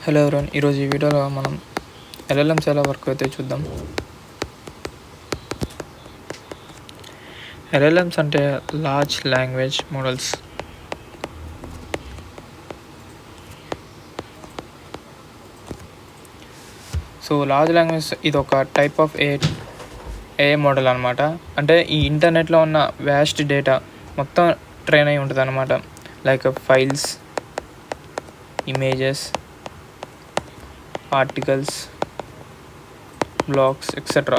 Hello everyone, ఈరోజు ఈ వీడియోలో మనం ఎల్ఎల్ఎమ్స్ ఎలా వర్క్ అయితే చూద్దాం. ఎల్ఎల్ఎమ్స్ అంటే large language models. So large language ఇది ఒక టైప్ ఆఫ్ ఏఐ మోడల్ అనమాట. అంటే ఈ ఇంటర్నెట్లో ఉన్న వ్యాస్ట్ డేటా మొత్తం ట్రైన్ అయి ఉంటుంది అనమాట. Like files, images, articles, blogs etcetera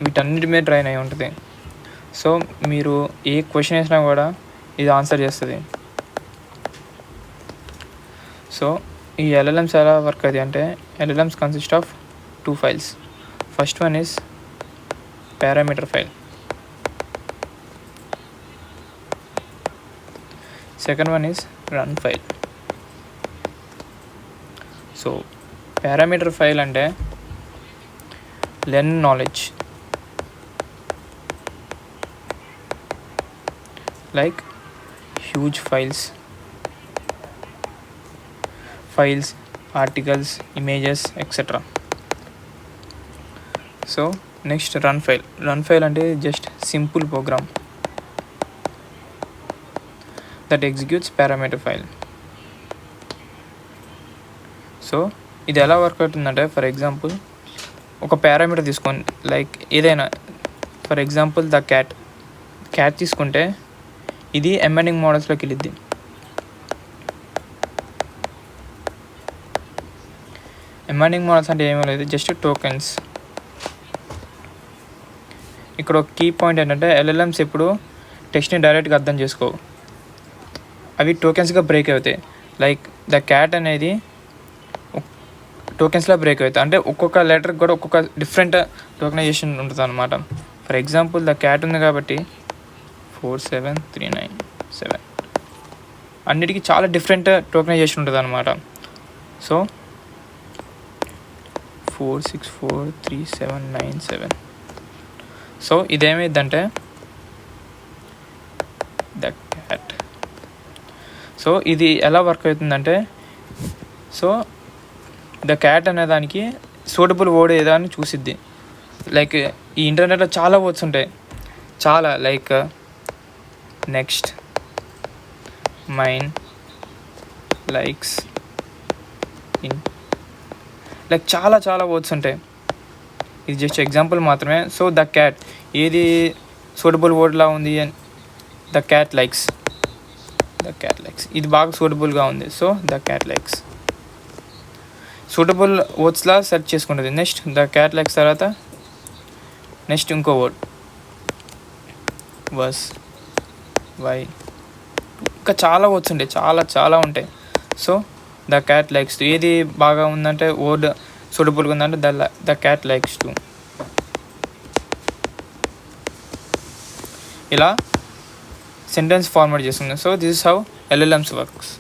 వీటన్నిటి మీద ట్రైన్ అయి ఉంటుంది. సో మీరు ఏ క్వశ్చన్ వేసినా కూడా ఇది ఆన్సర్ చేస్తుంది. సో ఈ ఎల్ఎల్ఎమ్స్ ఎలా వర్క్ అవుతాయి అంటే, LLMs consist of 2 files. First one is parameter file, second one is run file. So parameter file అంటే learn knowledge, like huge files, articles, images etcetera. So next run file అంటే just simple program that executes parameter file. So ఇది ఎలా work అవుతుందంటే, for example ఒక parameter తీసుకోండి, like ఏదైనా. For example the cat తీసుకుంటే ఇది ఎంబెడింగ్ మోడల్స్లోకి వెళ్ళిద్ది. ఎంబెడింగ్ మోడల్స్ అంటే ఏమీ లేదు, జస్ట్ టోకెన్స్. ఇక్కడ ఒక కీ పాయింట్ ఏంటంటే, ఎల్ఎల్ఎమ్స్ ఎప్పుడు టెక్స్ట్ని డైరెక్ట్గా అర్థం చేసుకోవు, అవి టోకెన్స్గా బ్రేక్ అవుతాయి. లైక్ ద క్యాట్ అనేది టోకెన్స్లో బ్రేక్ అవుతాయి, అంటే ఒక్కొక్క లెటర్కి కూడా ఒక్కొక్క డిఫరెంట్ టోకెనైజేషన్ ఉంటుంది అనమాట. ఫర్ ఎగ్జాంపుల్ ద క్యాట్ ఉంది కాబట్టి 47397 అన్నిటికీ చాలా డిఫరెంట్ టోకెనైజేషన్ ఉంటుంది అనమాట. సో 4643797. సో ఇదేమైందంటే ద క్యాట్. సో ఇది ఎలా వర్క్ అవుతుందంటే, సో ద క్యాట్ అనే దానికి సూటబుల్ వర్డ్ ఏదా అని చూసిద్ది. లైక్ ఈ ఇంటర్నెట్లో చాలా వర్డ్స్ ఉంటాయి, చాలా, like next, mine, likes, like చాలా వర్డ్స్ ఉంటాయి. ఇది జస్ట్ ఎగ్జాంపుల్ మాత్రమే. సో ద క్యాట్ ఏది సూటబుల్ వర్డ్లా ఉంది అని, ద క్యాట్ లైక్స్ ఇది బాగా సూటబుల్గా ఉంది. So the cat likes suitable వర్డ్స్లా సెర్చ్ చేసుకుంటుంది. నెక్స్ట్ ద క్యాట్ లైక్స్ తర్వాత నెక్స్ట్ ఇంకో వర్డ్ వర్స్, వై, ఇంకా చాలా వర్డ్స్ ఉంటాయి, చాలా ఉంటాయి. So the cat likes to ఏది బాగా ఉందంటే, వర్డ్ సూటబుల్గా ఉందంటే ద క్యాట్ లైక్స్ టు. ఇలా సెంటెన్స్ ఫార్మాట్ చేస్తుంది. So this is how LLMs works.